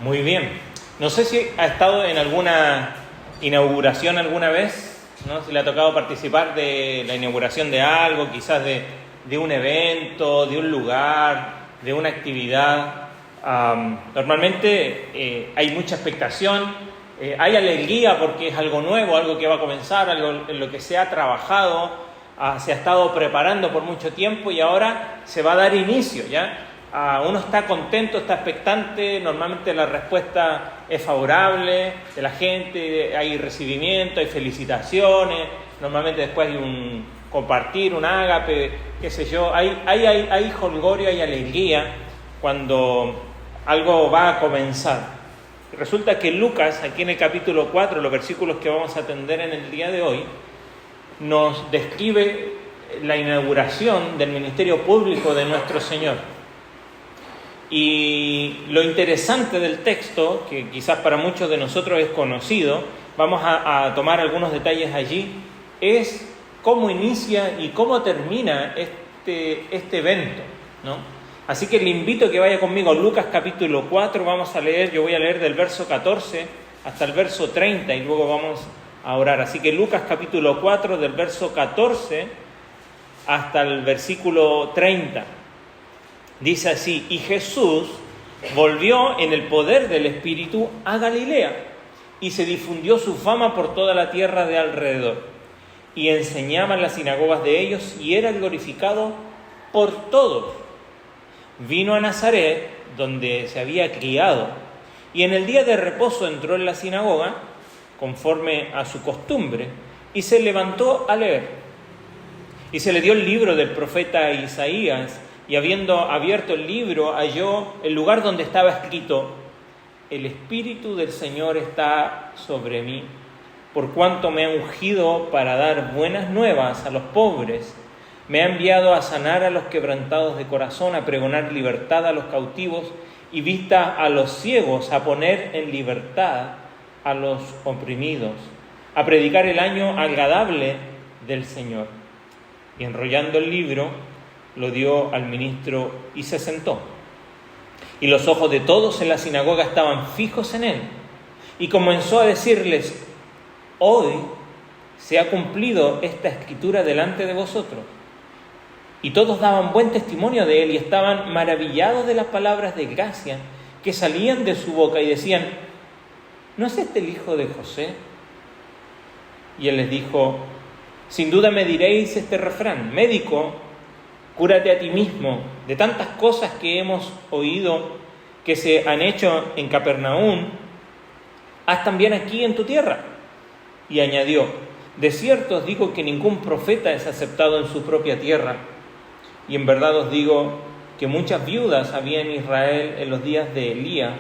Muy bien. No sé si ha estado en alguna inauguración alguna vez, ¿no? Si le ha tocado participar de la inauguración de algo, quizás de un evento, de un lugar, de una actividad. Normalmente hay mucha expectación, hay alegría porque es algo nuevo, algo que va a comenzar, algo en lo que se ha trabajado, se ha estado preparando por mucho tiempo y ahora se va a dar inicio, ¿ya? Uno está contento, está expectante, normalmente la respuesta es favorable de la gente, hay recibimiento, hay felicitaciones, normalmente después hay un compartir, un ágape, qué sé yo, hay jolgorio, hay alegría cuando algo va a comenzar. Resulta que Lucas, aquí en el capítulo 4, los versículos que vamos a atender en el día de hoy, nos describe la inauguración del ministerio público de nuestro Señor. Y lo interesante del texto, que quizás para muchos de nosotros es conocido, vamos a tomar algunos detalles allí, es cómo inicia y cómo termina este evento, ¿no? Así que le invito a que vaya conmigo a Lucas capítulo 4, vamos a leer, yo voy a leer del verso 14 hasta el verso 30 y luego vamos a orar. Así que Lucas capítulo 4 del verso 14 hasta el versículo 30. Dice así: y Jesús volvió en el poder del Espíritu a Galilea, y se difundió su fama por toda la tierra de alrededor, y enseñaba en las sinagogas de ellos, y era glorificado por todos. Vino a Nazaret, donde se había criado, y en el día de reposo entró en la sinagoga, conforme a su costumbre, y se levantó a leer. Y se le dio el libro del profeta Isaías, y habiendo abierto el libro, halló el lugar donde estaba escrito: el Espíritu del Señor está sobre mí, por cuanto me ha ungido para dar buenas nuevas a los pobres. Me ha enviado a sanar a los quebrantados de corazón, a pregonar libertad a los cautivos y vista a los ciegos, a poner en libertad a los oprimidos, a predicar el año agradable del Señor. Y enrollando el libro, lo dio al ministro y se sentó. Y los ojos de todos en la sinagoga estaban fijos en él. Y comenzó a decirles: hoy se ha cumplido esta escritura delante de vosotros. Y todos daban buen testimonio de él y estaban maravillados de las palabras de gracia que salían de su boca y decían: ¿no es este el hijo de José? Y él les dijo: sin duda me diréis este refrán: médico, cúrate a ti mismo. De tantas cosas que hemos oído que se han hecho en Capernaum, haz también aquí en tu tierra. Y añadió: de cierto os digo que ningún profeta es aceptado en su propia tierra. Y en verdad os digo que muchas viudas había en Israel en los días de Elías,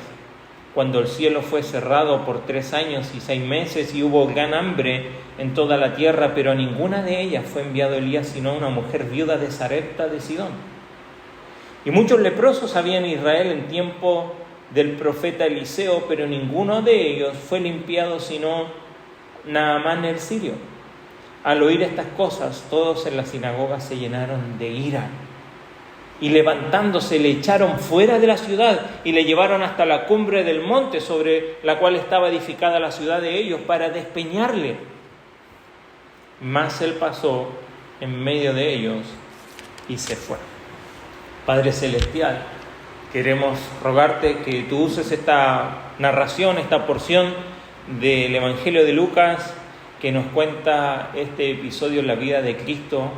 cuando el cielo fue cerrado por 3 años y 6 meses y hubo gran hambre en toda la tierra, pero a ninguna de ellas fue enviado Elías, sino a una mujer viuda de Sarepta de Sidón. Y muchos leprosos había en Israel en tiempo del profeta Eliseo, pero ninguno de ellos fue limpiado, sino Naamán el sirio. Al oír estas cosas, todos en la sinagoga se llenaron de ira, y levantándose le echaron fuera de la ciudad y le llevaron hasta la cumbre del monte sobre la cual estaba edificada la ciudad de ellos, para despeñarle. Mas él pasó en medio de ellos y se fue. Padre Celestial, queremos rogarte que tú uses esta narración, esta porción del Evangelio de Lucas, que nos cuenta este episodio en la vida de Cristo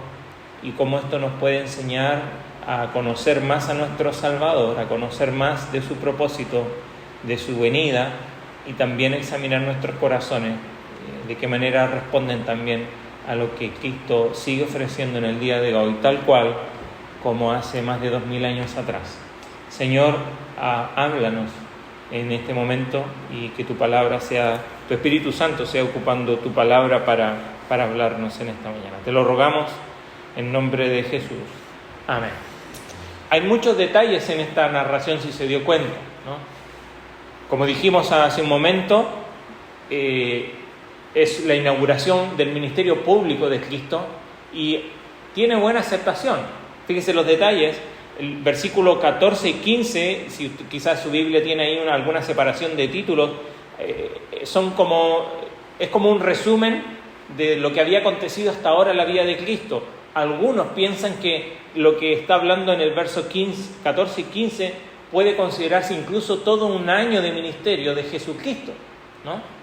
y cómo esto nos puede enseñar a conocer más a nuestro Salvador, a conocer más de su propósito, de su venida, y también examinar nuestros corazones, de qué manera responden también a lo que Cristo sigue ofreciendo en el día de hoy, tal cual como hace más de 2000 años atrás. Señor, háblanos en este momento y que tu palabra sea, tu Espíritu Santo sea ocupando tu palabra para hablarnos en esta mañana. Te lo rogamos en nombre de Jesús. Amén. Hay muchos detalles en esta narración, si se dio cuenta, ¿no? Como dijimos hace un momento, es la inauguración del ministerio público de Cristo y tiene buena aceptación. Fíjense los detalles. el versículo 14 y 15, si quizás su Biblia tiene ahí alguna separación de títulos, es como un resumen de lo que había acontecido hasta ahora en la vida de Cristo. Algunos piensan que lo que está hablando en el verso 14 y 15 puede considerarse incluso todo un año de ministerio de Jesucristo, ¿no?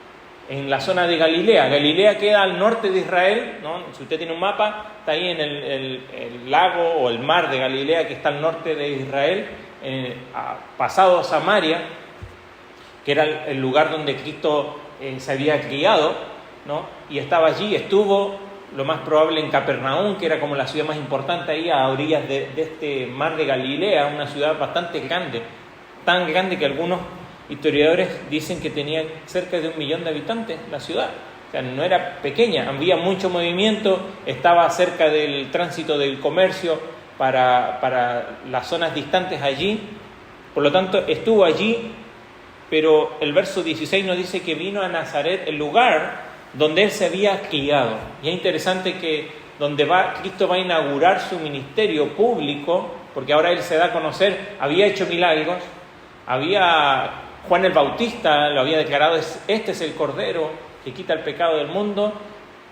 En la zona de Galilea. Galilea queda al norte de Israel, ¿no? Si usted tiene un mapa, está ahí en el lago o el mar de Galilea, que está al norte de Israel, pasado a Samaria, que era el lugar donde Cristo se había criado, ¿no? Y estaba allí, estuvo lo más probable en Capernaum, que era como la ciudad más importante ahí a orillas de este mar de Galilea, una ciudad bastante grande, tan grande que algunos historiadores dicen que tenía cerca de 1 millón de habitantes la ciudad. O sea, no era pequeña, había mucho movimiento, estaba cerca del tránsito del comercio para las zonas distantes allí. Por lo tanto, estuvo allí, pero el verso 16 nos dice que vino a Nazaret, el lugar donde él se había criado. Y es interesante que Cristo va a inaugurar su ministerio público, porque ahora él se da a conocer, había hecho milagros, Juan el Bautista lo había declarado, este es el Cordero que quita el pecado del mundo,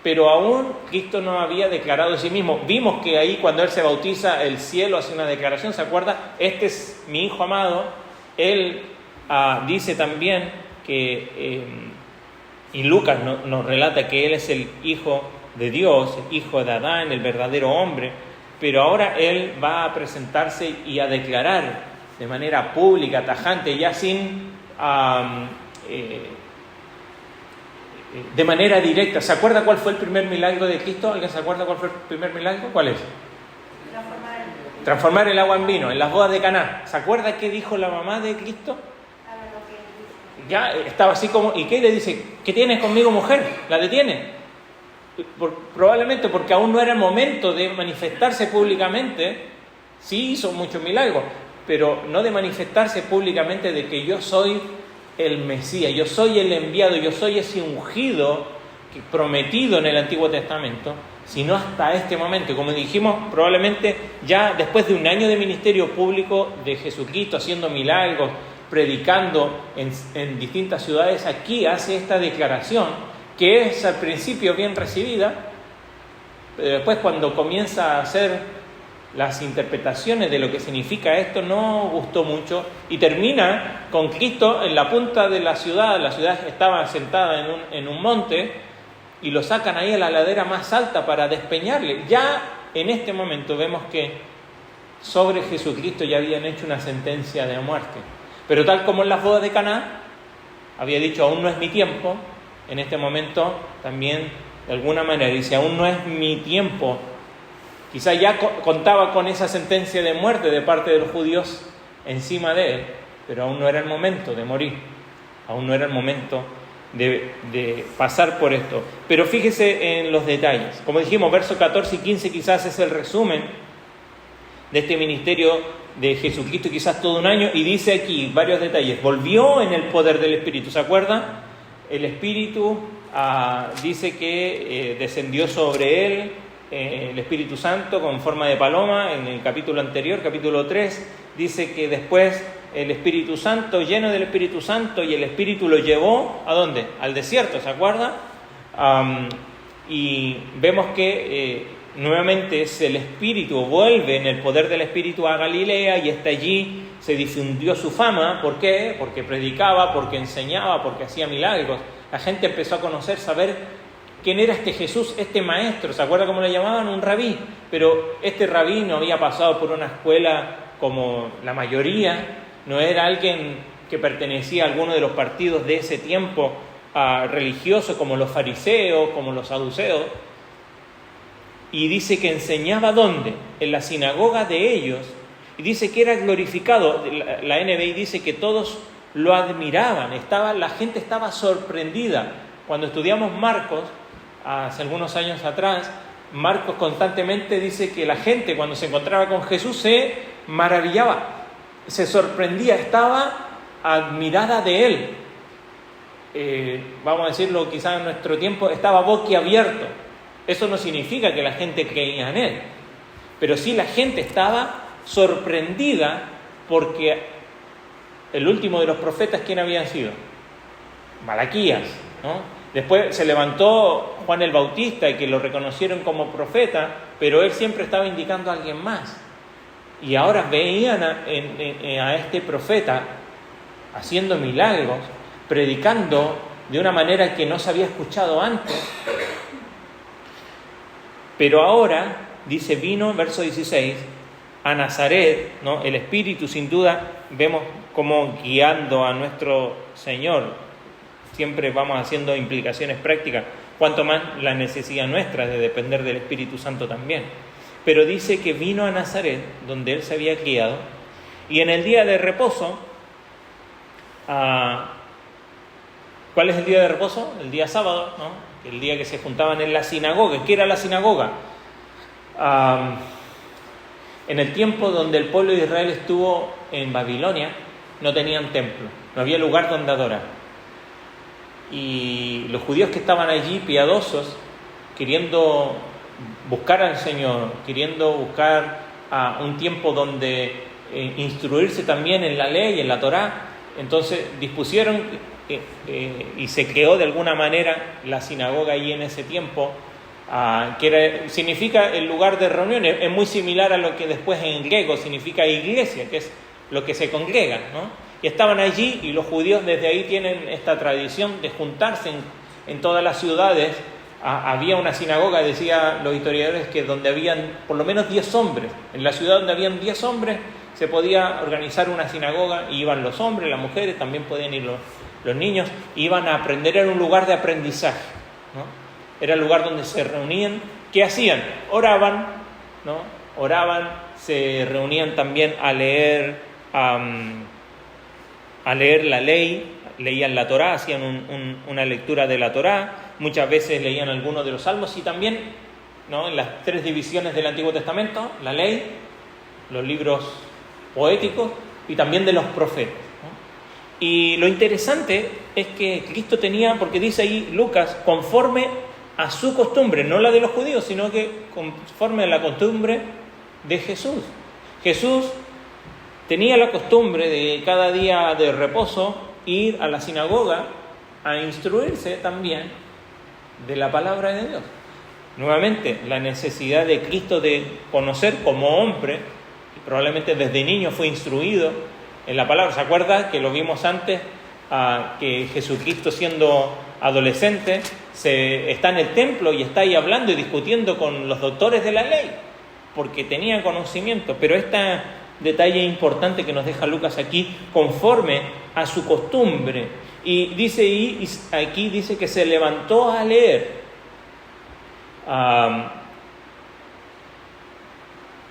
pero aún Cristo no había declarado de sí mismo. Vimos que ahí cuando él se bautiza, el cielo hace una declaración, ¿se acuerda? Este es mi Hijo amado. Él dice también que, y Lucas nos relata que él es el Hijo de Dios, el Hijo de Adán, el verdadero hombre, pero ahora él va a presentarse y a declarar de manera pública, tajante, ya sin de manera directa. ¿Se acuerda cuál fue el primer milagro de Cristo? ¿Alguien se acuerda cuál fue el primer milagro? ¿Cuál es? Transformar el agua en vino, en las bodas de Caná. ¿Se acuerda qué dijo la mamá de Cristo? Ya estaba así como, ¿y qué le dice? ¿Qué tienes conmigo, mujer? ¿La detiene? Probablemente porque aún no era el momento de manifestarse públicamente. Sí hizo muchos milagros, pero no de manifestarse públicamente de que yo soy el Mesías, yo soy el enviado, yo soy ese ungido prometido en el Antiguo Testamento, sino hasta este momento. Como dijimos, probablemente ya después de 1 año de ministerio público de Jesucristo, haciendo milagros, predicando en distintas ciudades, aquí hace esta declaración que es al principio bien recibida, pero después cuando comienza a hacer las interpretaciones de lo que significa esto no gustó mucho y termina con Cristo en la punta de la ciudad. La ciudad estaba sentada en un monte y lo sacan ahí a la ladera más alta para despeñarle. Ya en este momento vemos que sobre Jesucristo ya habían hecho una sentencia de muerte. Pero tal como en las bodas de Caná, había dicho, aún no es mi tiempo, en este momento también de alguna manera dice, aún no es mi tiempo. Quizá ya contaba con esa sentencia de muerte de parte de los judíos encima de él, pero aún no era el momento de morir, aún no era el momento de pasar por esto. Pero fíjese en los detalles. Como dijimos, versos 14 y 15 quizás es el resumen de este ministerio de Jesucristo, quizás todo un año, y dice aquí varios detalles. Volvió en el poder del Espíritu, ¿se acuerdan? El Espíritu dice que descendió sobre él, el Espíritu Santo con forma de paloma. En el capítulo anterior, capítulo 3, dice que después el Espíritu Santo, lleno del Espíritu Santo, y el Espíritu lo llevó, ¿a dónde? Al desierto, ¿se acuerda? Y vemos que nuevamente es el Espíritu, vuelve en el poder del Espíritu a Galilea y hasta allí se difundió su fama. ¿Por qué? Porque predicaba, porque enseñaba, porque hacía milagros. La gente empezó a conocer, saber quién era este Jesús, este maestro. ¿Se acuerda cómo le llamaban? Un rabí. Pero este rabí no había pasado por una escuela como la mayoría, no era alguien que pertenecía a alguno de los partidos de ese tiempo religioso, como los fariseos, como los saduceos. Y dice que enseñaba ¿dónde? En la sinagoga de ellos. Y dice que era glorificado. La NBI dice que todos lo admiraban. La gente estaba sorprendida. Cuando estudiamos Marcos, hace algunos años atrás, Marcos constantemente dice que la gente cuando se encontraba con Jesús se maravillaba, se sorprendía, estaba admirada de él. Vamos a decirlo quizás en nuestro tiempo, estaba boquiabierto. Eso no significa que la gente creía en él, pero sí la gente estaba sorprendida porque el último de los profetas, ¿quién habían sido? Malaquías, ¿no? Después se levantó Juan el Bautista y que lo reconocieron como profeta, pero él siempre estaba indicando a alguien más. Y ahora veían a este profeta haciendo milagros, predicando de una manera que no se había escuchado antes. Pero ahora, dice, vino, verso 16, a Nazaret, ¿no? El Espíritu, sin duda, vemos cómo guiando a nuestro Señor, siempre vamos haciendo implicaciones prácticas, cuanto más la necesidad nuestra de depender del Espíritu Santo también. Pero dice que vino a Nazaret, donde él se había criado, y en el día de reposo, ¿cuál es el día de reposo? El día sábado, ¿no? El día que se juntaban en la sinagoga. ¿Qué era la sinagoga? En el tiempo donde el pueblo de Israel estuvo en Babilonia, no tenían templo, no había lugar donde adorar. Y los judíos que estaban allí, piadosos, queriendo buscar al Señor, queriendo buscar un tiempo donde instruirse también en la ley, en la Torá, entonces dispusieron y se creó de alguna manera la sinagoga allí en ese tiempo, significa el lugar de reunión. Es muy similar a lo que después en griego significa iglesia, que es lo que se congrega, ¿no? Y estaban allí, y los judíos desde ahí tienen esta tradición de juntarse en todas las ciudades. Había una sinagoga, decía los historiadores, que donde habían por lo menos 10 hombres. En la ciudad donde habían 10 hombres se podía organizar una sinagoga, y iban los hombres, las mujeres, también podían ir los niños, iban a aprender. Era un lugar de aprendizaje, ¿no? Era el lugar donde se reunían. ¿Qué hacían? Oraban, ¿no? Oraban, se reunían también a leer la ley, leían la Torá, hacían una lectura de la Torá, muchas veces leían algunos de los salmos, y también, ¿no?, en las 3 divisiones del Antiguo Testamento, la ley, los libros poéticos y también de los profetas, ¿no? Y lo interesante es que Cristo tenía, porque dice ahí Lucas, conforme a su costumbre, no la de los judíos, sino que conforme a la costumbre de Jesús. Jesús tenía la costumbre de cada día de reposo ir a la sinagoga a instruirse también de la palabra de Dios. Nuevamente, la necesidad de Cristo de conocer como hombre, y probablemente desde niño fue instruido en la palabra. ¿Se acuerda que lo vimos antes? Que Jesucristo, siendo adolescente, está en el templo y está ahí hablando y discutiendo con los doctores de la ley, porque tenía conocimiento. Pero este detalle importante que nos deja Lucas aquí, conforme a su costumbre. Y dice, y aquí dice que se levantó a leer.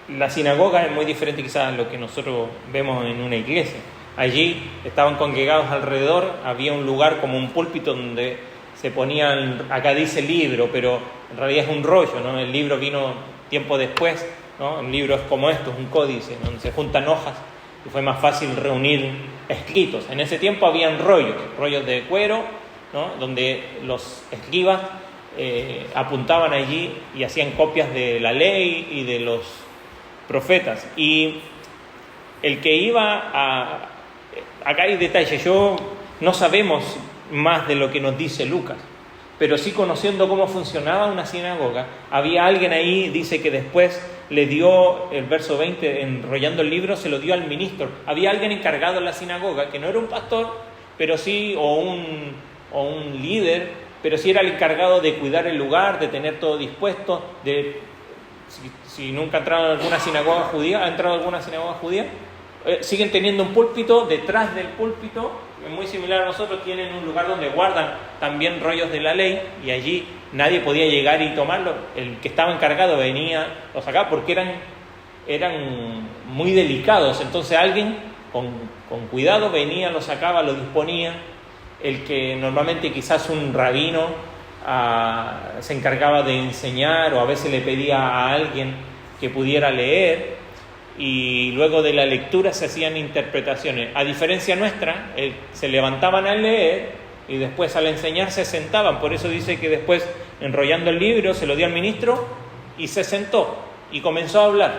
La sinagoga es muy diferente quizás a lo que nosotros vemos en una iglesia. Allí estaban congregados alrededor, había un lugar como un púlpito donde se ponían, acá dice libro, pero en realidad es un rollo, ¿no? El libro vino tiempo después, ¿no? Un libro es como esto, es un códice, donde se juntan hojas, y fue más fácil reunir escritos. En ese tiempo habían rollos de cuero, ¿no?, donde los escribas apuntaban allí y hacían copias de la ley y de los profetas. Y el que iba acá hay detalles, no sabemos más de lo que nos dice Lucas, pero sí, conociendo cómo funcionaba una sinagoga, había alguien ahí, dice que después le dio, el verso 20, enrollando el libro, se lo dio al ministro. Había alguien encargado en la sinagoga, que no era un pastor, pero sí, o un líder, pero sí era el encargado de cuidar el lugar, de tener todo dispuesto, si nunca ha entrado en alguna sinagoga judía, siguen teniendo un púlpito. Detrás del púlpito, muy similar a nosotros, tienen un lugar donde guardan también rollos de la ley, y allí nadie podía llegar y tomarlo. El que estaba encargado venía, los sacaba, porque eran muy delicados. Entonces alguien con cuidado venía, los sacaba, los disponía. El que normalmente quizás un rabino se encargaba de enseñar, o a veces le pedía a alguien que pudiera leer, y luego de la lectura se hacían interpretaciones. A diferencia nuestra, se levantaban a leer y después al enseñar se sentaban. Por eso dice que después, enrollando el libro, se lo dio al ministro y se sentó y comenzó a hablar,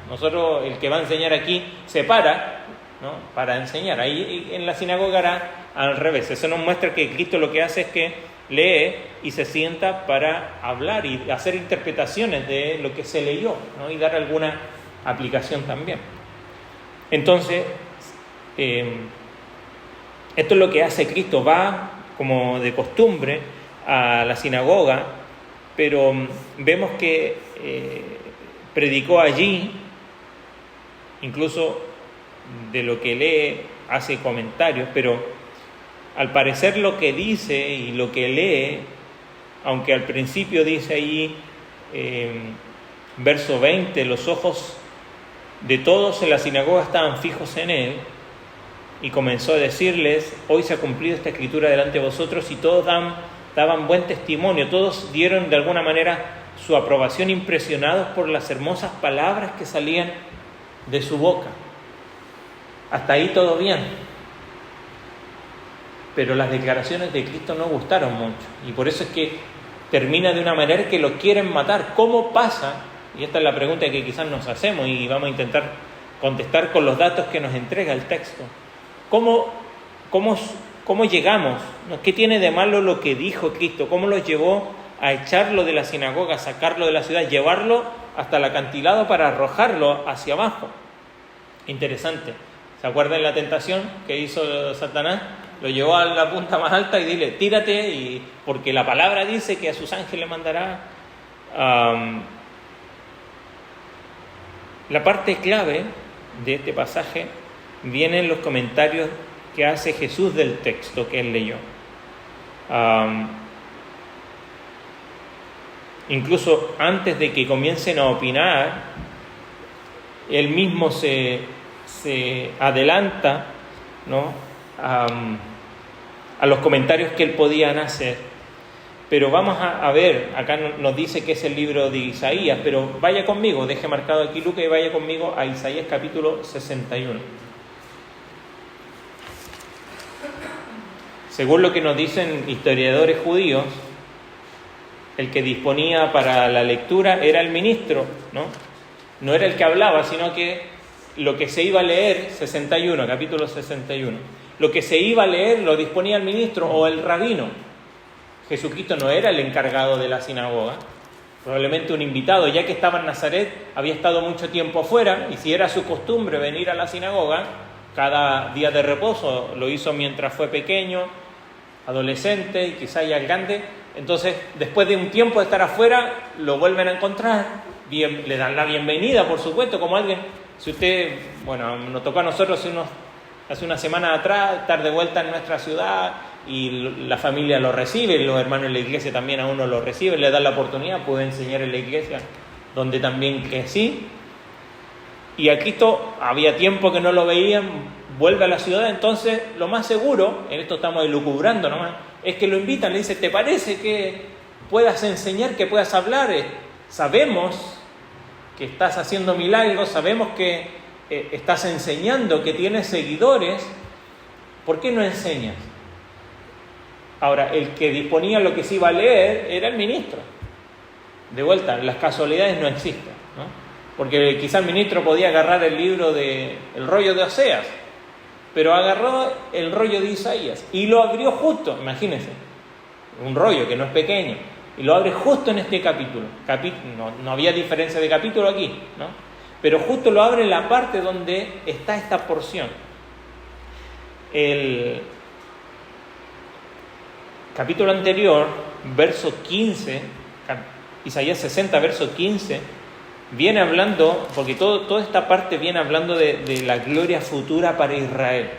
¿no? Nosotros, el que va a enseñar aquí, se para, ¿no?, para enseñar. Ahí en la sinagoga era al revés. Eso nos muestra que Cristo lo que hace es que lee y se sienta para hablar y hacer interpretaciones de lo que se leyó, ¿no?, y dar alguna aplicación también. Entonces, esto es lo que hace Cristo. Va, como de costumbre, a la sinagoga, pero vemos que predicó allí, incluso de lo que lee hace comentarios, pero al parecer lo que dice y lo que lee, aunque al principio dice ahí, verso 20, los ojos de todos en la sinagoga estaban fijos en él, y comenzó a decirles: hoy se ha cumplido esta escritura delante de vosotros. Y todos daban buen testimonio, todos dieron de alguna manera su aprobación, impresionados por las hermosas palabras que salían de su boca. Hasta ahí todo bien. Pero las declaraciones de Cristo no gustaron mucho, y por eso es que termina de una manera que lo quieren matar. ¿Cómo pasa? Y esta es la pregunta que quizás nos hacemos y vamos a intentar contestar con los datos que nos entrega el texto. ¿Cómo llegamos? ¿Qué tiene de malo lo que dijo Cristo? ¿Cómo los llevó a echarlo de la sinagoga, sacarlo de la ciudad, llevarlo hasta el acantilado para arrojarlo hacia abajo? Interesante. ¿Se acuerdan la tentación que hizo Satanás? Lo llevó a la punta más alta y dile: tírate, porque la palabra dice que a sus ángeles mandará. La parte clave de este pasaje viene en los comentarios que hace Jesús del texto que él leyó. Incluso antes de que comiencen a opinar, él mismo se adelanta, ¿no?, a los comentarios que él podían hacer. Pero vamos a ver, acá nos dice que es el libro de Isaías, pero vaya conmigo, deje marcado aquí Lucas y vaya conmigo a Isaías capítulo 61. Según lo que nos dicen historiadores judíos, el que disponía para la lectura era el ministro, ¿no? No era el que hablaba, sino que lo que se iba a leer, capítulo 61, lo que se iba a leer lo disponía el ministro o el rabino. Jesucristo no era el encargado de la sinagoga, probablemente un invitado, ya que estaba en Nazaret, había estado mucho tiempo afuera, y si era su costumbre venir a la sinagoga cada día de reposo, lo hizo mientras fue pequeño, adolescente y quizá ya grande. Entonces, después de un tiempo de estar afuera, lo vuelven a encontrar, le dan la bienvenida, por supuesto, como alguien. Si usted, nos tocó a nosotros hace una semana atrás estar de vuelta en nuestra ciudad, y la familia lo recibe, los hermanos en la iglesia también a uno lo reciben, le dan la oportunidad, puede enseñar en la iglesia donde también crecí. Y a Cristo había tiempo que no lo veían, vuelve a la ciudad. Entonces lo más seguro, en esto estamos elucubrando nomás, es que lo invitan, le dicen: ¿te parece que puedas enseñar, que puedas hablar? Sabemos que estás haciendo milagros, sabemos que estás enseñando, que tienes seguidores, ¿por qué no enseñas? Ahora, el que disponía lo que se iba a leer era el ministro. De vuelta, las casualidades no existen, ¿no? Porque quizá el ministro podía agarrar el rollo de Oseas, pero agarró el rollo de Isaías y lo abrió justo, imagínense, un rollo que no es pequeño, y lo abre justo en este capítulo. No había diferencia de capítulo aquí, ¿no? Pero justo lo abre en la parte donde está esta porción. El capítulo anterior, verso 15, Isaías 60, verso 15, viene hablando, porque toda esta parte viene hablando de la gloria futura para Israel,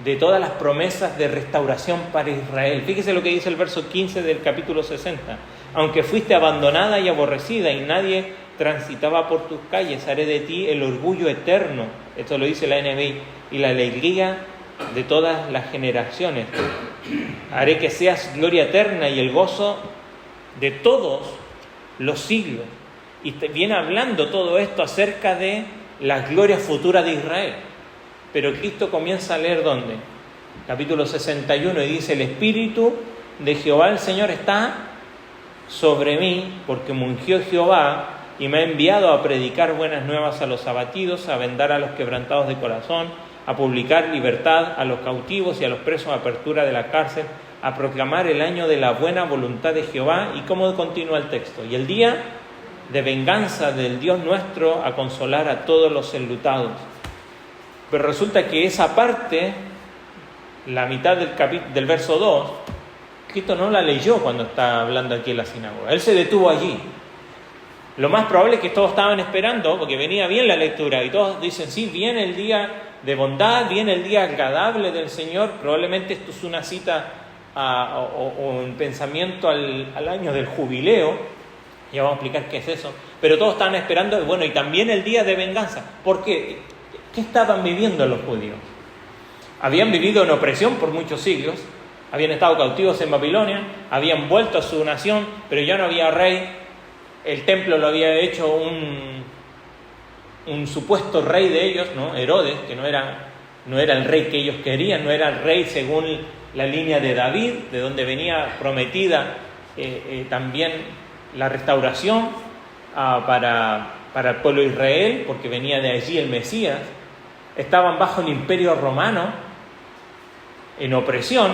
de todas las promesas de restauración para Israel. Fíjese lo que dice el verso 15 del capítulo 60. Aunque fuiste abandonada y aborrecida y nadie transitaba por tus calles, haré de ti el orgullo eterno. Esto lo dice la NBI. Y la alegría de todas las generaciones. Haré que seas gloria eterna y el gozo de todos los siglos. Y viene hablando todo esto acerca de la gloria futura de Israel. Pero Cristo comienza a leer ¿dónde? Capítulo 61, y dice: el Espíritu de Jehová el Señor está sobre mí, porque me ungió Jehová y me ha enviado a predicar buenas nuevas a los abatidos, a vendar a los quebrantados de corazón, a publicar libertad a los cautivos y a los presos, apertura de la cárcel, a proclamar el año de la buena voluntad de Jehová. ¿Y cómo continúa el texto? Y el día de venganza del Dios nuestro, a consolar a todos los enlutados. Pero resulta que esa parte, la mitad del verso 2, Cristo no la leyó cuando está hablando aquí en la sinagoga. Él se detuvo allí. Lo más probable es que todos estaban esperando, porque venía bien la lectura, y todos dicen, sí, viene el día de bondad, viene el día agradable del Señor. Probablemente esto es una cita o un pensamiento al año del jubileo. Ya vamos a explicar qué es eso. Pero todos estaban esperando, bueno, y también el día de venganza. ¿Por qué? ¿Qué estaban viviendo los judíos? Habían vivido en opresión por muchos siglos, habían estado cautivos en Babilonia, habían vuelto a su nación, pero ya no había rey. El templo lo había hecho un supuesto rey de ellos, ¿no? Herodes, que no era el rey que ellos querían, no era el rey según la línea de David, de donde venía prometida también la restauración para el pueblo de Israel, porque venía de allí el Mesías. Estaban bajo el imperio romano, en opresión,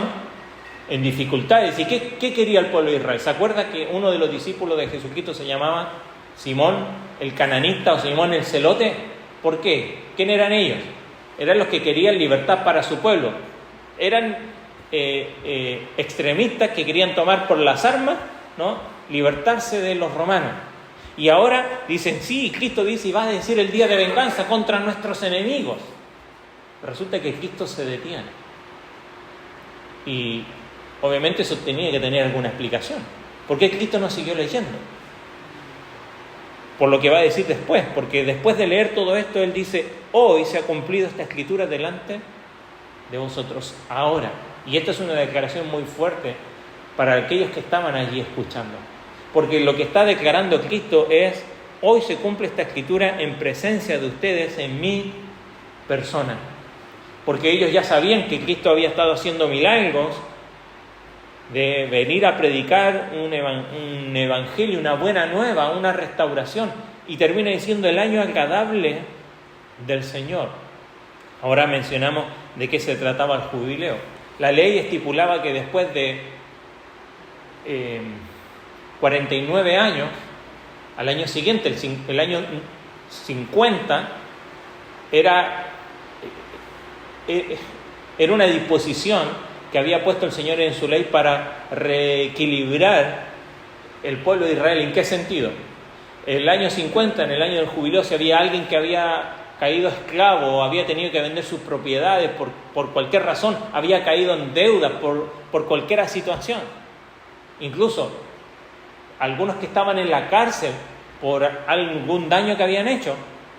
en dificultades. ¿Y qué quería el pueblo de Israel? ¿Se acuerda que uno de los discípulos de Jesucristo se llamaba Simón el cananista o Simón el celote? ¿Por qué? ¿Quién eran ellos? Eran los que querían libertad para su pueblo. Eran extremistas que querían tomar por las armas, ¿no?, libertarse de los romanos. Y ahora dicen, sí, Cristo dice, y va a decir el día de venganza contra nuestros enemigos. Resulta que Cristo se detiene. Y obviamente eso tenía que tener alguna explicación. ¿Por qué Cristo no siguió leyendo? Por lo que va a decir después, porque después de leer todo esto, Él dice, hoy se ha cumplido esta escritura delante de vosotros ahora. Y esta es una declaración muy fuerte para aquellos que estaban allí escuchando. Porque lo que está declarando Cristo es, hoy se cumple esta escritura en presencia de ustedes, en mi persona. Porque ellos ya sabían que Cristo había estado haciendo milagros, de venir a predicar un evangelio, una buena nueva, una restauración. Y termina diciendo el año agradable del Señor. Ahora mencionamos de qué se trataba el jubileo. La ley estipulaba que después de 49 años, al año siguiente, el año 50, era una disposición que había puesto el Señor en su ley para reequilibrar el pueblo de Israel. ¿En qué sentido? El año 50, en el año del jubileo, si había alguien que había caído esclavo o había tenido que vender sus propiedades por cualquier razón, había caído en deuda por cualquier situación. Incluso algunos que estaban en la cárcel por algún daño que habían hecho,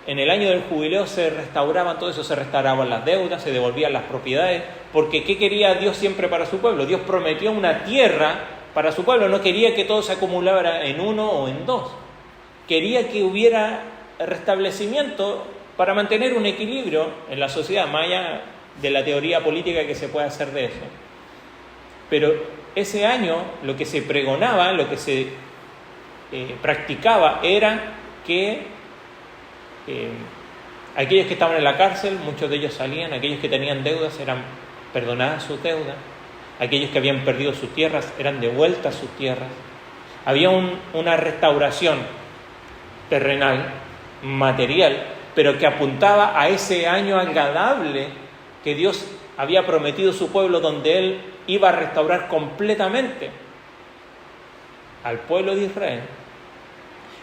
en el año del jubileo se restauraban todo eso, se restauraban las deudas, se devolvían las propiedades, porque ¿qué quería Dios siempre para su pueblo? Dios prometió una tierra para su pueblo, no quería que todo se acumulara en uno o en dos, quería que hubiera restablecimiento para mantener un equilibrio en la sociedad, más allá de la teoría política que se puede hacer de eso. Pero ese año lo que se pregonaba, lo que se practicaba era que aquellos que estaban en la cárcel, muchos de ellos salían, aquellos que tenían deudas eran perdonadas sus deudas, aquellos que habían perdido sus tierras eran devueltas sus tierras. Había una restauración terrenal, material, pero que apuntaba a ese año agradable que Dios había prometido a su pueblo, donde Él iba a restaurar completamente al pueblo de Israel.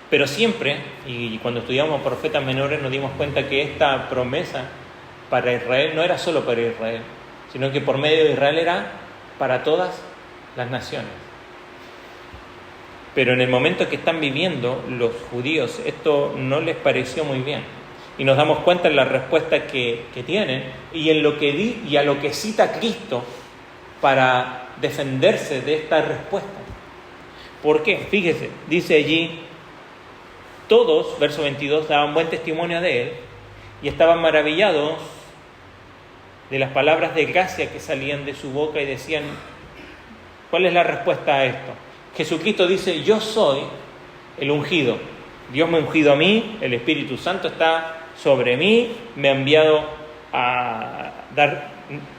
Pero siempre, y cuando estudiamos profetas menores nos dimos cuenta que esta promesa para Israel no era solo para Israel, sino que por medio de Israel era para todas las naciones. Pero en el momento que están viviendo los judíos, esto no les pareció muy bien. Y nos damos cuenta en la respuesta que tienen y en lo que y a lo que cita Cristo para defenderse de esta respuesta. ¿Por qué? Fíjese, dice allí, todos, verso 22, daban buen testimonio de Él y estaban maravillados de las palabras de gracia que salían de su boca y decían, ¿cuál es la respuesta a esto? Jesucristo dice, yo soy el ungido. Dios me ha ungido a mí, el Espíritu Santo está sobre mí, me ha enviado a dar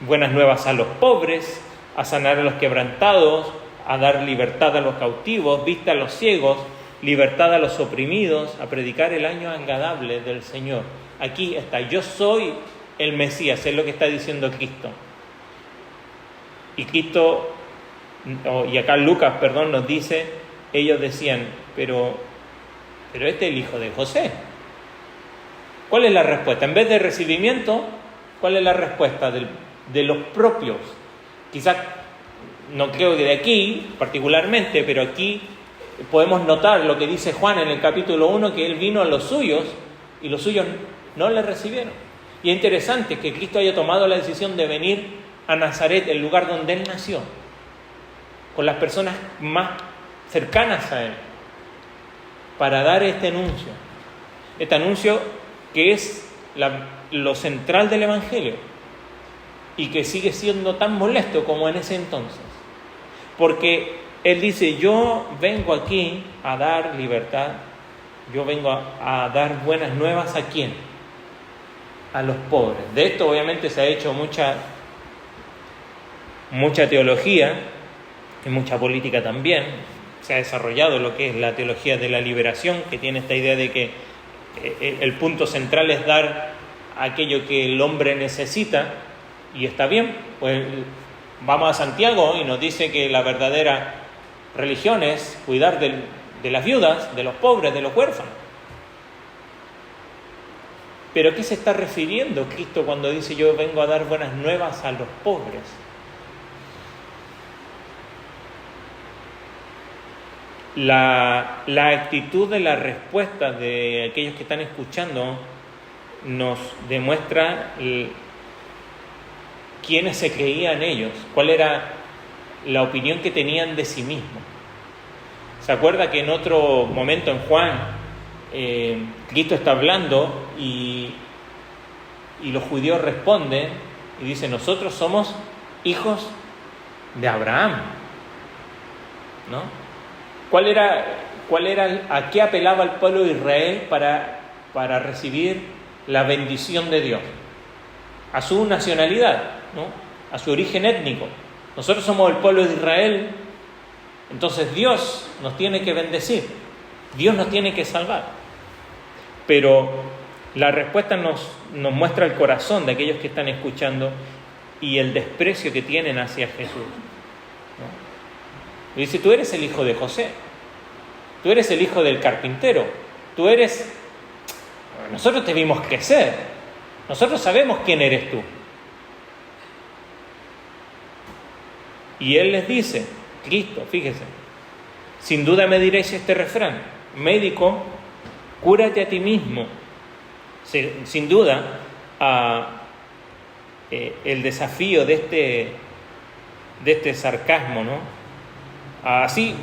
buenas nuevas a los pobres, a sanar a los quebrantados, a dar libertad a los cautivos, vista a los ciegos, libertad a los oprimidos, a predicar el año agradable del Señor. Aquí está, yo soy el Mesías, es lo que está diciendo Cristo. Y Cristo, y acá Lucas, nos dice, ellos decían, pero este es el hijo de José. ¿Cuál es la respuesta? En vez de recibimiento, ¿cuál es la respuesta de los propios? Quizás, no creo que de aquí particularmente, pero aquí podemos notar lo que dice Juan en el capítulo 1, que él vino a los suyos y los suyos no le recibieron. Y es interesante que Cristo haya tomado la decisión de venir a Nazaret, el lugar donde él nació, con las personas más cercanas a él, para dar este anuncio que es lo central del Evangelio y que sigue siendo tan molesto como en ese entonces, porque él dice, yo vengo aquí a dar libertad, yo vengo a dar buenas nuevas. ¿A quién? A los pobres. De esto obviamente se ha hecho mucha teología y mucha política también. Se ha desarrollado lo que es la teología de la liberación, que tiene esta idea de que el punto central es dar aquello que el hombre necesita, y está bien. Pues vamos a Santiago y nos dice que la verdadera religión es cuidar de las viudas, de los pobres, de los huérfanos. ¿Pero qué se está refiriendo Cristo cuando dice yo vengo a dar buenas nuevas a los pobres? La actitud de la respuesta de aquellos que están escuchando nos demuestra quiénes se creían ellos, cuál era la opinión que tenían de sí mismos. ¿Se acuerda que en otro momento en Juan, Cristo está hablando y los judíos responden y dicen, nosotros somos hijos de Abraham, ¿no? ¿A qué apelaba el pueblo de Israel para recibir la bendición de Dios? A su nacionalidad, ¿no? A su origen étnico. Nosotros somos el pueblo de Israel, entonces Dios nos tiene que bendecir, Dios nos tiene que salvar. Pero la respuesta nos muestra el corazón de aquellos que están escuchando y el desprecio que tienen hacia Jesús, ¿no? Y dice, tú eres el hijo de José, tú eres el hijo del carpintero, nosotros te vimos crecer, nosotros sabemos quién eres tú. Y él les dice, Cristo, fíjese, sin duda me diréis este refrán, médico, cúrate a ti mismo. Sin duda, el desafío de este sarcasmo, ¿no? Así,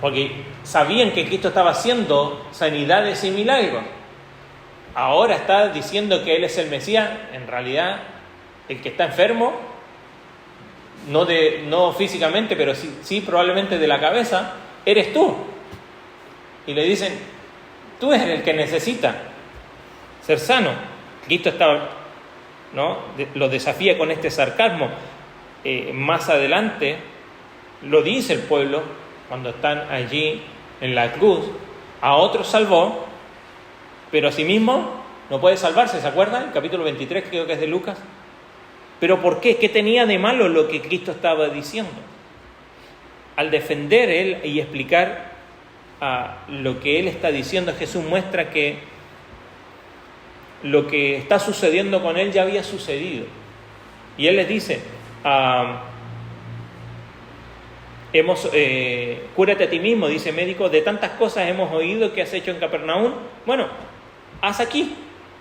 porque sabían que Cristo estaba haciendo sanidades y milagros. Ahora está diciendo que Él es el Mesías. En realidad, el que está enfermo, no físicamente, pero sí probablemente de la cabeza, eres tú. Y le dicen, tú eres el que necesita ser sano. Cristo está, ¿no? Lo desafía con este sarcasmo. Más adelante lo dice el pueblo cuando están allí en la cruz. A otros salvó, pero a sí mismo no puede salvarse. ¿Se acuerdan? El capítulo 23 creo que es de Lucas. ¿Pero por qué? ¿Qué tenía de malo lo que Cristo estaba diciendo? Al defender él y explicar lo que él está diciendo, Jesús muestra que lo que está sucediendo con él ya había sucedido. Y él les dice, cúrate a ti mismo, dice médico, de tantas cosas hemos oído que has hecho en Capernaum. Bueno, haz aquí.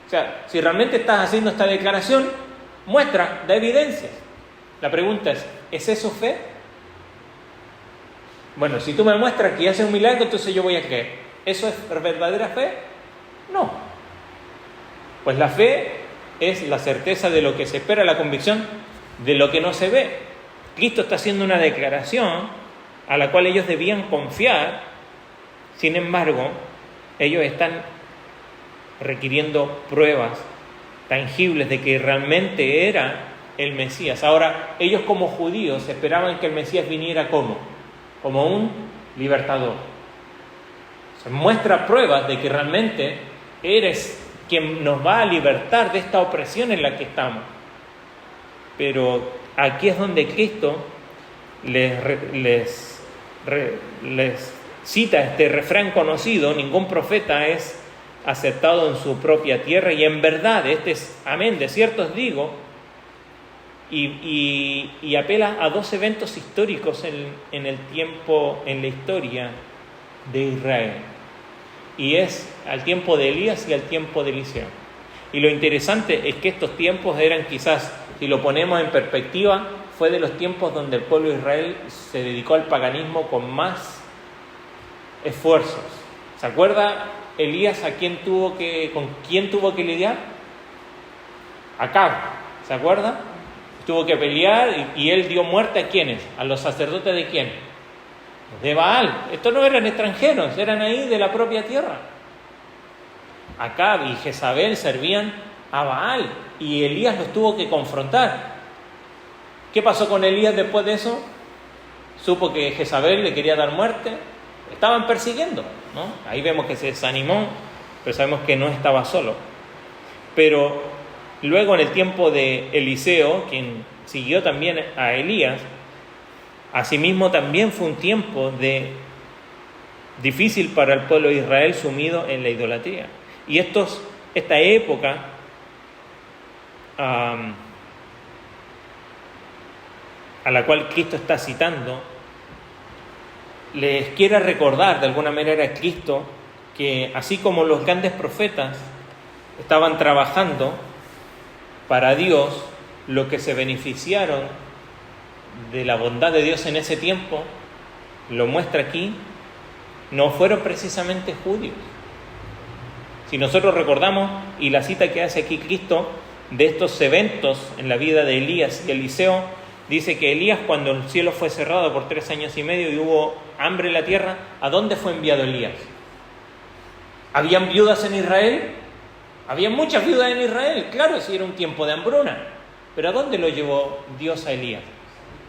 O sea, si realmente estás haciendo esta declaración, muestra, da evidencias. La pregunta ¿es eso fe? Bueno, si tú me muestras que haces un milagro, entonces yo voy a creer. ¿Eso es verdadera fe? No. Pues la fe es la certeza de lo que se espera, la convicción de lo que no se ve. Cristo está haciendo una declaración a la cual ellos debían confiar. Sin embargo, Ellos están requiriendo pruebas tangibles de que realmente era el Mesías. Ahora, ellos como judíos esperaban que el Mesías viniera ¿cómo? Como un libertador. Se muestra pruebas de que realmente eres quien nos va a libertar de esta opresión en la que estamos. Pero aquí es donde Cristo les cita este refrán conocido: ningún profeta es aceptado en su propia tierra, y en verdad, este es amén, de cierto os digo, y apela a dos eventos históricos en el tiempo, en la historia de Israel, y es al tiempo de Elías y al tiempo de Eliseo. Y lo interesante es que estos tiempos eran, quizás, si lo ponemos en perspectiva, fue de los tiempos donde el pueblo de Israel se dedicó al paganismo con más esfuerzos. ¿Se acuerda Elías con quién tuvo que lidiar? Acab, ¿se acuerda? Tuvo que pelear y él dio muerte a ¿quiénes? A los sacerdotes de ¿quién? De Baal. Estos no eran extranjeros, eran ahí de la propia tierra. Acab y Jezabel servían a Baal y Elías los tuvo que confrontar. ¿Qué pasó con Elías después de eso? Supo que Jezabel le quería dar muerte. Estaban persiguiendo, ¿no? Ahí vemos que se desanimó, pero sabemos que no estaba solo. Pero luego, en el tiempo de Eliseo, quien siguió también a Elías, asimismo también fue un tiempo difícil para el pueblo de Israel, sumido en la idolatría. Y esta época a la cual Cristo está citando, les quiere recordar de alguna manera a Cristo que así como los grandes profetas estaban trabajando para Dios, lo que se beneficiaron de la bondad de Dios en ese tiempo, lo muestra aquí, no fueron precisamente judíos. Si nosotros recordamos, y la cita que hace aquí Cristo de estos eventos en la vida de Elías y Eliseo, dice que Elías, cuando el cielo fue cerrado por 3 años y medio y hubo hambre en la tierra, ¿a dónde fue enviado Elías? ¿Habían viudas en Israel? Había muchas viudas en Israel, claro, si era un tiempo de hambruna. Pero ¿a dónde lo llevó Dios a Elías?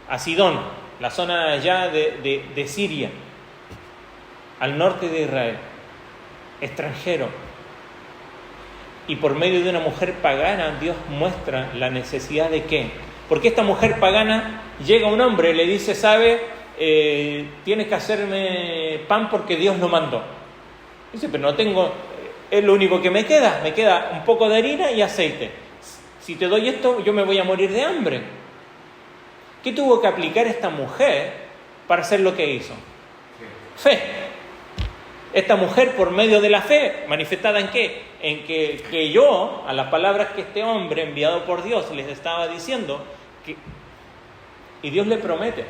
A Sidón, la zona allá de Siria, al norte de Israel, extranjero. Y por medio de una mujer pagana, Dios muestra la necesidad de ¿qué? Porque esta mujer pagana llega a un hombre y le dice, ¿sabe? Tienes que hacerme pan porque Dios lo mandó. Dice, pero no tengo, es lo único que me queda un poco de harina y aceite. Si te doy esto, yo me voy a morir de hambre. ¿Qué tuvo que aplicar esta mujer para hacer lo que hizo? Fe. Esta mujer, por medio de la fe, manifestada ¿en qué? En que creyó a las palabras que este hombre, enviado por Dios, les estaba diciendo, y Dios le promete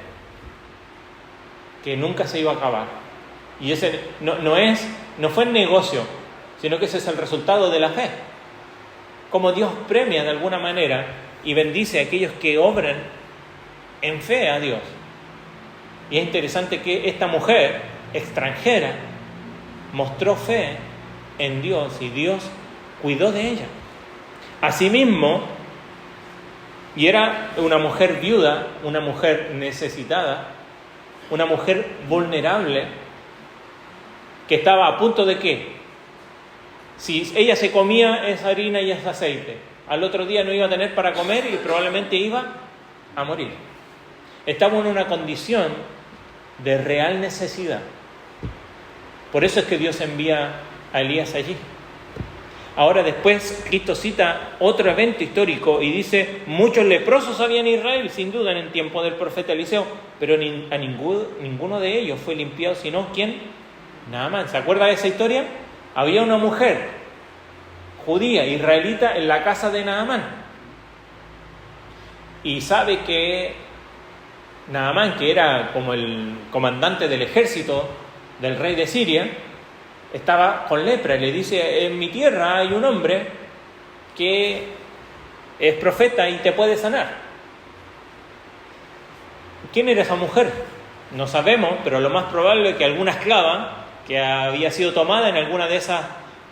que nunca se iba a acabar. Y ese no fue el negocio, sino que ese es el resultado de la fe. Como Dios premia de alguna manera y bendice a aquellos que obran en fe a Dios. Y es interesante que esta mujer extranjera mostró fe en Dios y Dios cuidó de ella. Asimismo, y era una mujer viuda, una mujer necesitada, una mujer vulnerable, que estaba a punto de ¿qué? Si ella se comía esa harina y ese aceite, al otro día no iba a tener para comer y probablemente iba a morir. Estaba en una condición de real necesidad. Por eso es que Dios envía a Elías allí. Ahora después Cristo cita otro evento histórico y dice, muchos leprosos había en Israel, sin duda en el tiempo del profeta Eliseo, pero a ninguno de ellos fue limpiado, sino ¿quién? Naamán. ¿Se acuerda de esa historia? Había una mujer judía, israelita, en la casa de Naamán. Y sabe que Naamán, que era como el comandante del ejército del rey de Siria, estaba con lepra. Le dice, en mi tierra hay un hombre que es profeta y te puede sanar. ¿Quién era esa mujer? No sabemos, pero lo más probable es que alguna esclava que había sido tomada en alguna de esas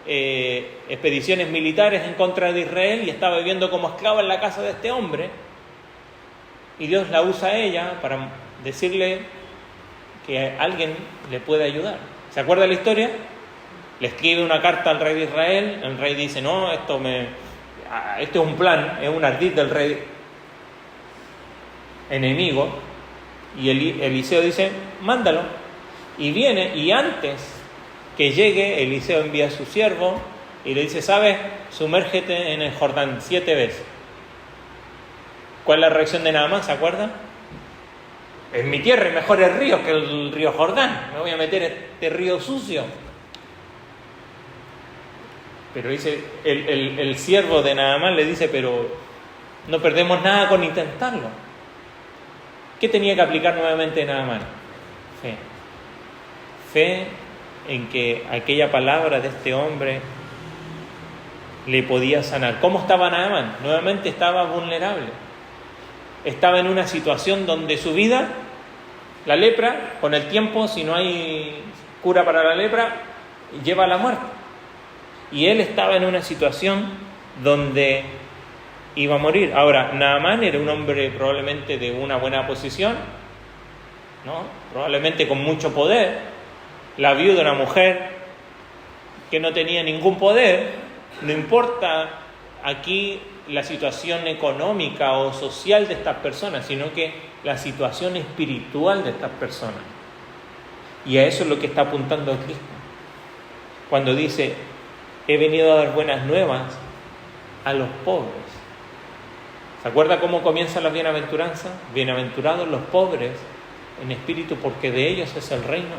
expediciones militares en contra de Israel y estaba viviendo como esclava en la casa de este hombre. Y Dios la usa a ella para decirle que alguien le puede ayudar. ¿Se acuerda la historia? Le escribe una carta al rey de Israel. El rey dice, no, esto es un plan, es un ardid del rey enemigo. Y Eliseo dice, mándalo. Y viene, y antes que llegue, Eliseo envía a su siervo y le dice, ¿sabes? Sumérgete en el Jordán 7 veces. ¿Cuál es la reacción de Naamán? ¿Se acuerdan? En mi tierra hay mejores ríos que el río Jordán. Me voy a meter en este río sucio. Pero dice, el siervo de Naamán le dice, pero no perdemos nada con intentarlo. ¿Qué tenía que aplicar nuevamente Naamán? Fe. Fe en que aquella palabra de este hombre le podía sanar. ¿Cómo estaba Naamán? Nuevamente estaba vulnerable. Estaba en una situación donde su vida, la lepra, con el tiempo, si no hay cura para la lepra, lleva a la muerte. Y él estaba en una situación donde iba a morir. Ahora, Naamán era un hombre probablemente de una buena posición, ¿no? Probablemente con mucho poder. La viuda, una mujer que no tenía ningún poder. No importa aquí la situación económica o social de estas personas, sino que la situación espiritual de estas personas. Y a eso es lo que está apuntando Cristo cuando dice, he venido a dar buenas nuevas a los pobres. ¿Se acuerda cómo comienza la bienaventuranza? Bienaventurados los pobres en espíritu, porque de ellos es el reino.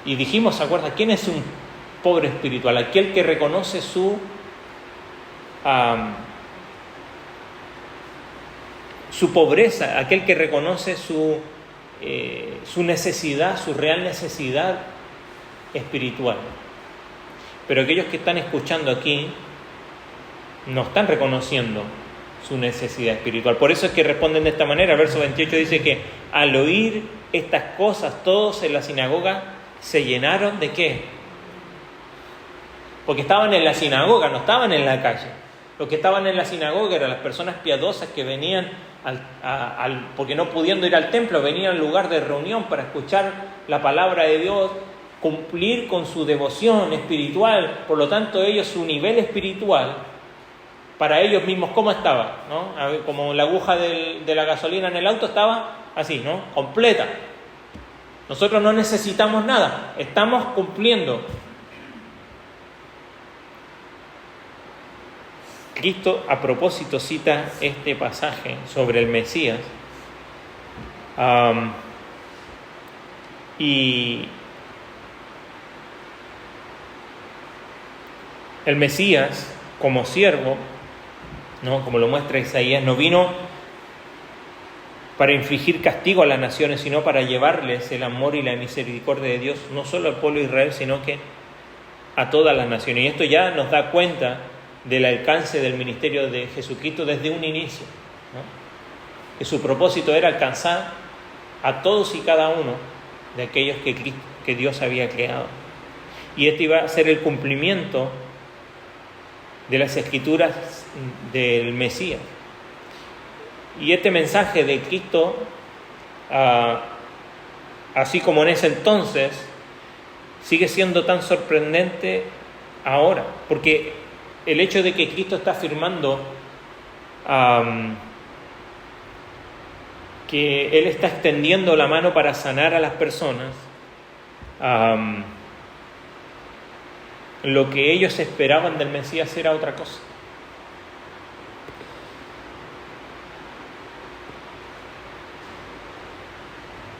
Y dijimos, ¿se acuerda? ¿Quién es un pobre espiritual? Aquel que reconoce su pobreza, aquel que reconoce su necesidad, su real necesidad espiritual. Pero aquellos que están escuchando aquí no están reconociendo su necesidad espiritual. Por eso es que responden de esta manera. El verso 28 dice que al oír estas cosas, todos en la sinagoga se llenaron ¿de qué? Porque estaban en la sinagoga, no estaban en la calle. Los que estaban en la sinagoga eran las personas piadosas que venían, porque no pudiendo ir al templo, venían al lugar de reunión para escuchar la palabra de Dios, cumplir con su devoción espiritual. Por lo tanto, ellos, su nivel espiritual, para ellos mismos, ¿cómo estaba? ¿No? Como la aguja de la gasolina en el auto estaba así, ¿no? Completa. Nosotros no necesitamos nada, estamos cumpliendo. Cristo a propósito cita este pasaje sobre el Mesías y el Mesías como siervo, ¿no? Como lo muestra Isaías, no vino para infligir castigo a las naciones, sino para llevarles el amor y la misericordia de Dios, no solo al pueblo de Israel, sino que a todas las naciones. Y esto ya nos da cuenta del alcance del ministerio de Jesucristo desde un inicio, ¿no? Que su propósito era alcanzar a todos y cada uno de aquellos que Dios había creado. Y este iba a ser el cumplimiento de las escrituras del Mesías. Y este mensaje de Cristo, así como en ese entonces, sigue siendo tan sorprendente ahora, porque el hecho de que Cristo está afirmando que Él está extendiendo la mano para sanar a las personas, lo que ellos esperaban del Mesías era otra cosa.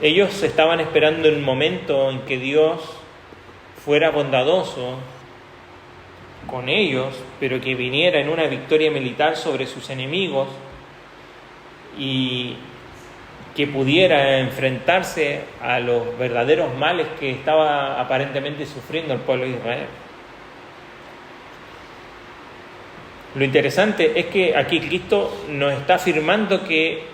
Ellos estaban esperando el momento en que Dios fuera bondadoso con ellos, pero que viniera en una victoria militar sobre sus enemigos y que pudiera enfrentarse a los verdaderos males que estaba aparentemente sufriendo el pueblo de Israel. Lo interesante es que aquí Cristo nos está afirmando que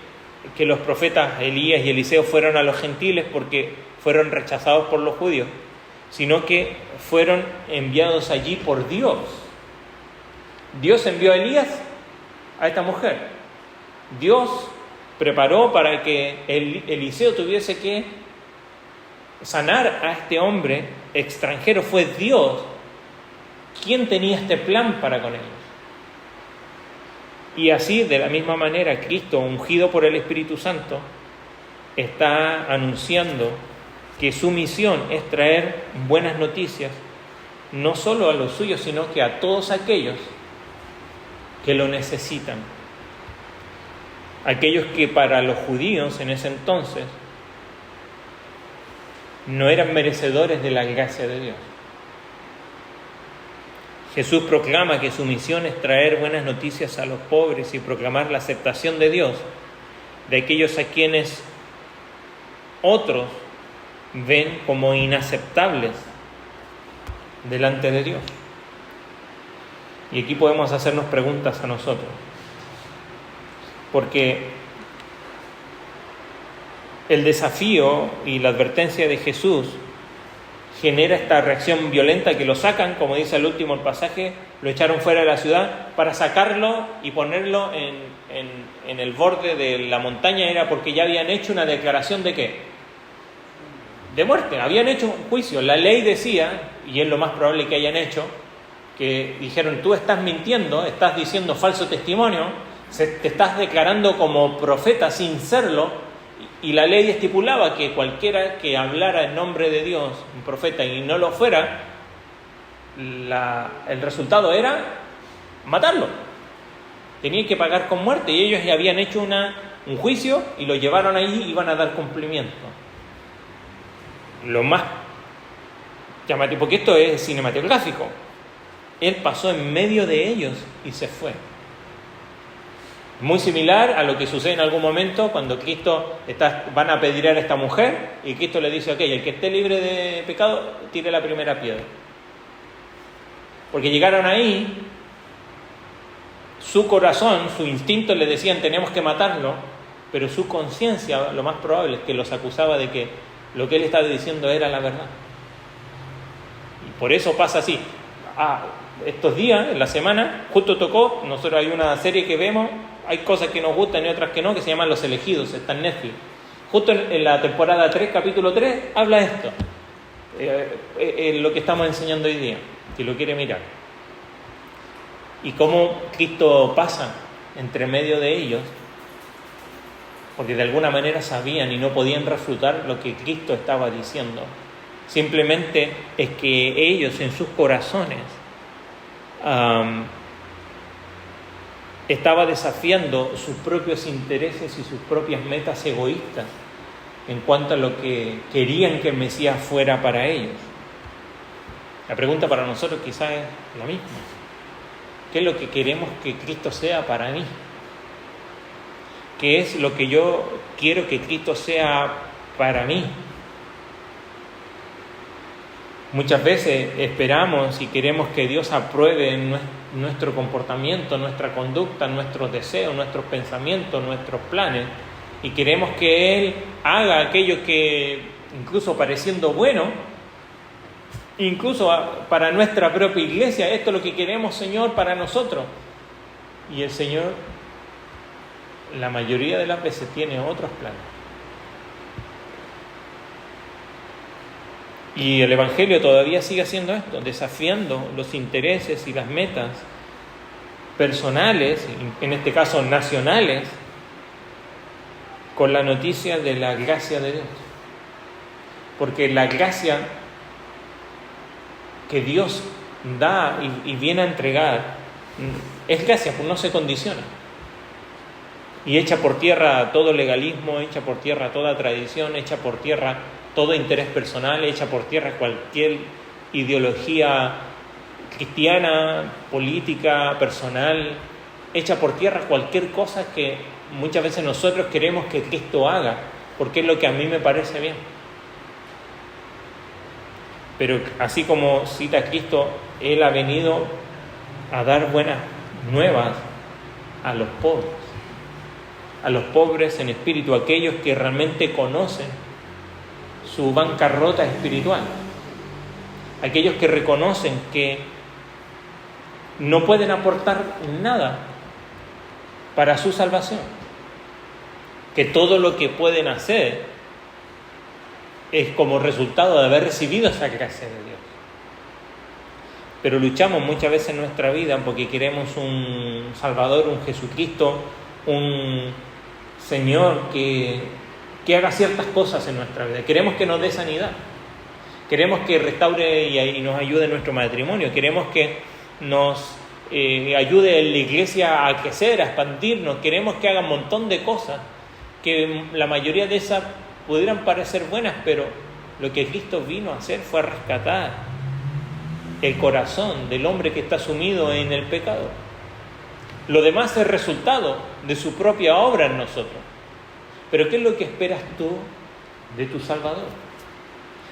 que los profetas Elías y Eliseo fueron a los gentiles porque fueron rechazados por los judíos, sino que fueron enviados allí por Dios. Dios envió a Elías a esta mujer. Dios preparó para que Eliseo tuviese que sanar a este hombre extranjero. Fue Dios quien tenía este plan para con ellos. Y así, de la misma manera, Cristo, ungido por el Espíritu Santo, está anunciando que su misión es traer buenas noticias, no solo a los suyos, sino que a todos aquellos que lo necesitan. Aquellos que para los judíos en ese entonces no eran merecedores de la gracia de Dios. Jesús proclama que su misión es traer buenas noticias a los pobres y proclamar la aceptación de Dios de aquellos a quienes otros ven como inaceptables delante de Dios. Y aquí podemos hacernos preguntas a nosotros, porque el desafío y la advertencia de Jesús genera esta reacción violenta que lo sacan, como dice el último el pasaje, lo echaron fuera de la ciudad para sacarlo y ponerlo en el borde de la montaña. Era porque ya habían hecho una declaración de ¿qué? De muerte, habían hecho un juicio. La ley decía, y es lo más probable que hayan hecho, que dijeron: tú estás mintiendo, estás diciendo falso testimonio, te estás declarando como profeta sin serlo. Y la ley estipulaba que cualquiera que hablara en nombre de Dios, un profeta, y no lo fuera, el resultado era matarlo. Tenían que pagar con muerte, y ellos ya habían hecho un juicio y lo llevaron ahí y iban a dar cumplimiento. Lo más llamativo, porque esto es cinematográfico, Él pasó en medio de ellos y se fue. Muy similar a lo que sucede en algún momento cuando van a apedrear a esta mujer y Cristo le dice: ok, el que esté libre de pecado, tire la primera piedra. Porque llegaron ahí, su corazón, su instinto le decían: tenemos que matarlo, pero su conciencia, lo más probable es que los acusaba de que lo que él estaba diciendo era la verdad. Y por eso pasa así. Estos días, en la semana, justo tocó, nosotros hay una serie que vemos, hay cosas que nos gustan y otras que no, que se llaman Los Elegidos, está en Netflix. Justo en la temporada 3, capítulo 3, habla de esto. Lo que estamos enseñando hoy día, si lo quiere mirar. Y cómo Cristo pasa entre medio de ellos, porque de alguna manera sabían y no podían refutar lo que Cristo estaba diciendo. Simplemente es que ellos en sus corazones estaba desafiando sus propios intereses y sus propias metas egoístas en cuanto a lo que querían que el Mesías fuera para ellos. La pregunta para nosotros quizás es la misma. ¿Qué es lo que queremos que Cristo sea para mí? ¿Qué es lo que yo quiero que Cristo sea para mí? Muchas veces esperamos y queremos que Dios apruebe nuestro comportamiento, nuestra conducta, nuestros deseos, nuestros pensamientos, nuestros planes, y queremos que Él haga aquello que, incluso pareciendo bueno, incluso para nuestra propia iglesia, esto es lo que queremos, Señor, para nosotros. Y el Señor, la mayoría de las veces, tiene otros planes. Y el Evangelio todavía sigue haciendo esto, desafiando los intereses y las metas personales, en este caso nacionales, con la noticia de la gracia de Dios. Porque la gracia que Dios da y viene a entregar es gracia, pues no se condiciona. Y echa por tierra todo legalismo, echa por tierra toda tradición, echa por tierra todo interés personal, echa por tierra cualquier ideología cristiana, política, personal, echa por tierra cualquier cosa que muchas veces nosotros queremos que Cristo haga, porque es lo que a mí me parece bien. Pero así como cita Cristo, Él ha venido a dar buenas nuevas a los pobres. a los pobres en espíritu, a aquellos que realmente conocen su bancarrota espiritual, aquellos que reconocen que no pueden aportar nada para su salvación, que todo lo que pueden hacer es como resultado de haber recibido esa gracia de Dios. Pero luchamos muchas veces en nuestra vida porque queremos un Salvador, un Jesucristo, un Señor que haga ciertas cosas en nuestra vida. Queremos que nos dé sanidad, queremos que restaure y nos ayude en nuestro matrimonio, queremos que nos ayude en la iglesia a crecer, a expandirnos, queremos que haga un montón de cosas, que la mayoría de esas pudieran parecer buenas, pero lo que Cristo vino a hacer fue a rescatar el corazón del hombre que está sumido en el pecado. Lo demás es resultado de su propia obra en nosotros. Pero ¿qué es lo que esperas tú de tu Salvador?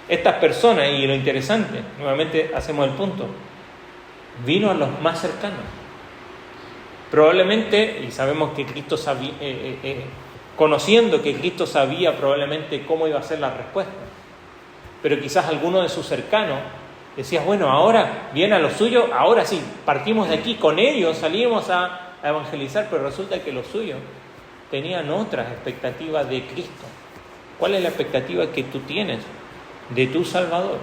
Estas personas, y lo interesante, nuevamente hacemos el punto, vino a los más cercanos. Probablemente, y sabemos que Cristo sabía, conociendo que Cristo sabía probablemente cómo iba a ser la respuesta, pero quizás alguno de sus cercanos decía, bueno, ahora viene a los suyos, ahora sí, partimos de aquí, con ellos salimos a evangelizar, pero resulta que los suyos tenían otras expectativas de Cristo. ¿Cuál es la expectativa que tú tienes de tu Salvador?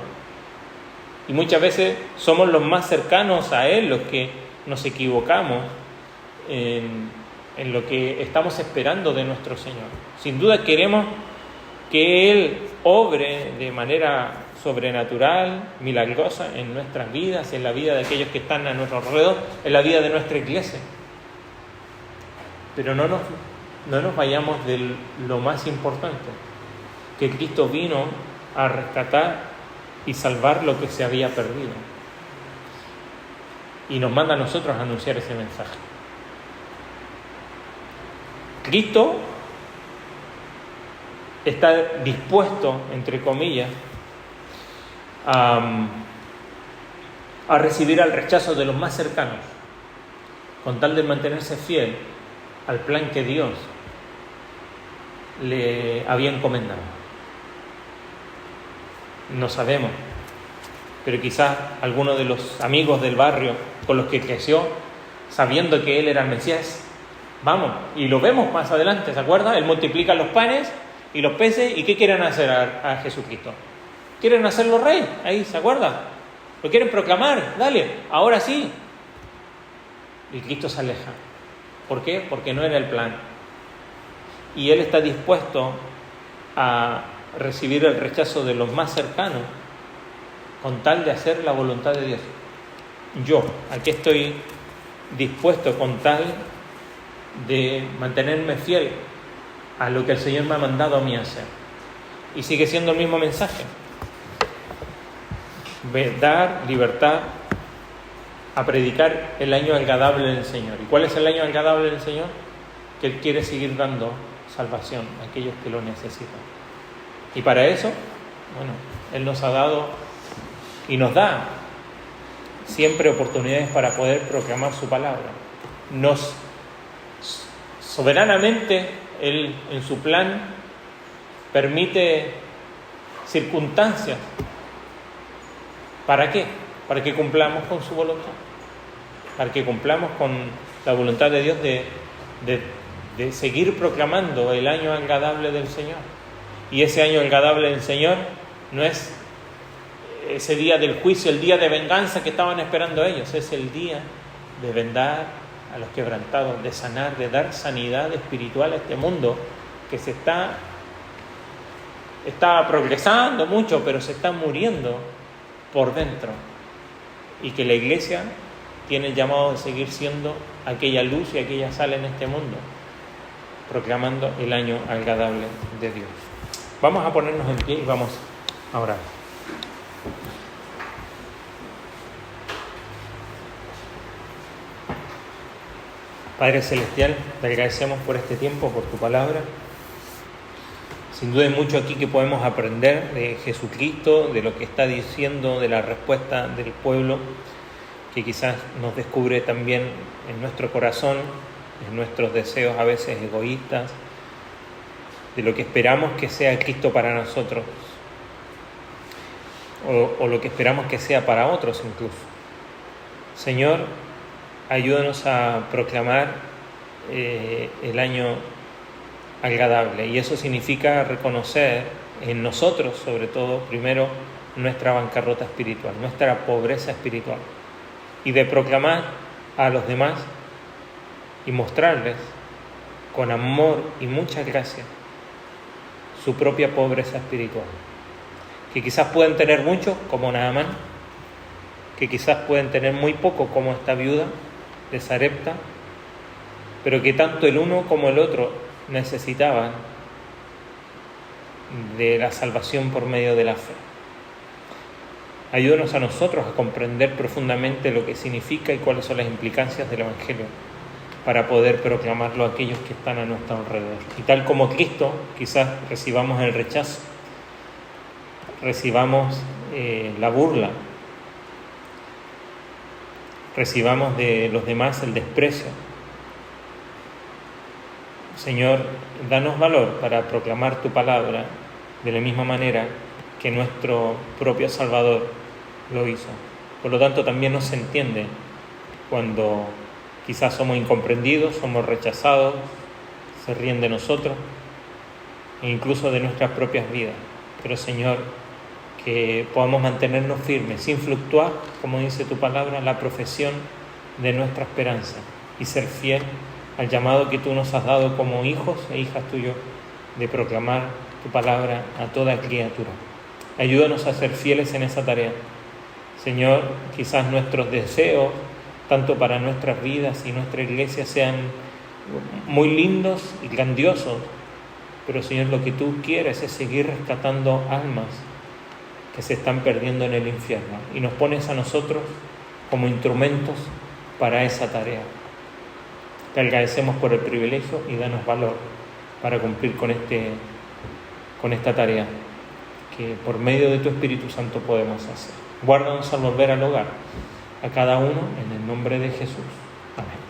Y muchas veces somos los más cercanos a Él los que nos equivocamos en lo que estamos esperando de nuestro Señor. Sin duda queremos que Él obre de manera sobrenatural, milagrosa en nuestras vidas, en la vida de aquellos que están a nuestro alrededor, en la vida de nuestra iglesia. Pero no nos vayamos de lo más importante, que Cristo vino a rescatar y salvar lo que se había perdido. Y nos manda a nosotros a anunciar ese mensaje. Cristo está dispuesto, entre comillas, a recibir al rechazo de los más cercanos, con tal de mantenerse fiel al plan que Dios le había encomendado. No sabemos, pero quizás algunos de los amigos del barrio con los que creció, sabiendo que Él era el Mesías, vamos, y lo vemos más adelante, ¿se acuerdan? Él multiplica los panes y los peces, ¿y qué quieren hacer a Jesucristo? Quieren hacerlo rey, ahí, ¿se acuerdan? Lo quieren proclamar, dale, ahora sí. Y Cristo se aleja. ¿Por qué? Porque no era el plan. Y Él está dispuesto a recibir el rechazo de los más cercanos con tal de hacer la voluntad de Dios. Yo, aquí estoy dispuesto con tal de mantenerme fiel a lo que el Señor me ha mandado a mí hacer. Y sigue siendo el mismo mensaje. Dar libertad, a predicar el año agradable del Señor. ¿Y cuál es el año agradable del Señor? Que Él quiere seguir dando salvación a aquellos que lo necesitan. Y para eso, bueno, Él nos ha dado y nos da siempre oportunidades para poder proclamar su palabra. Soberanamente, Él en su plan permite circunstancias. ¿Para qué? Para que cumplamos con su voluntad. Para que cumplamos con la voluntad de Dios de seguir proclamando el año agradable del Señor. Y ese año agradable del Señor no es ese día del juicio, el día de venganza que estaban esperando ellos. Es el día de vendar a los quebrantados, de sanar, de dar sanidad espiritual a este mundo que se está progresando mucho, pero se está muriendo por dentro. Y que la iglesia tiene el llamado de seguir siendo aquella luz y aquella sal en este mundo, proclamando el año agradable de Dios. Vamos a ponernos en pie y vamos a orar. Padre Celestial, te agradecemos por este tiempo, por tu palabra. Sin duda hay mucho aquí que podemos aprender de Jesucristo, de lo que está diciendo, de la respuesta del pueblo, que quizás nos descubre también en nuestro corazón en nuestros deseos a veces egoístas, de lo que esperamos que sea Cristo para nosotros, o lo que esperamos que sea para otros incluso. Señor, ayúdanos a proclamar el año agradable, y eso significa reconocer en nosotros, sobre todo, primero, nuestra bancarrota espiritual, nuestra pobreza espiritual, y de proclamar a los demás y mostrarles con amor y mucha gracia su propia pobreza espiritual, que quizás pueden tener mucho como Naamán, que quizás pueden tener muy poco como esta viuda de Sarepta, pero que tanto el uno como el otro necesitaban de la salvación por medio de la fe. Ayúdanos a nosotros a comprender profundamente lo que significa y cuáles son las implicancias del Evangelio para poder proclamarlo a aquellos que están a nuestro alrededor. Y tal como Cristo, quizás recibamos el rechazo, recibamos la burla, recibamos de los demás el desprecio. Señor, danos valor para proclamar tu palabra de la misma manera que nuestro propio Salvador lo hizo. Por lo tanto, también nos entiende cuando quizás somos incomprendidos, somos rechazados, se ríen de nosotros e incluso de nuestras propias vidas. Pero, Señor, que podamos mantenernos firmes, sin fluctuar, como dice tu palabra, la profesión de nuestra esperanza, y ser fiel al llamado que tú nos has dado como hijos e hijas tuyos de proclamar tu palabra a toda criatura. Ayúdanos a ser fieles en esa tarea. Señor, quizás nuestros deseos, tanto para nuestras vidas y nuestra iglesia, sean muy lindos y grandiosos, pero Señor, lo que tú quieres es seguir rescatando almas que se están perdiendo en el infierno, y nos pones a nosotros como instrumentos para esa tarea. Te agradecemos por el privilegio y danos valor para cumplir con esta tarea que por medio de tu Espíritu Santo podemos hacer. Guárdanos al volver al hogar, a cada uno, en el nombre de Jesús. Amén.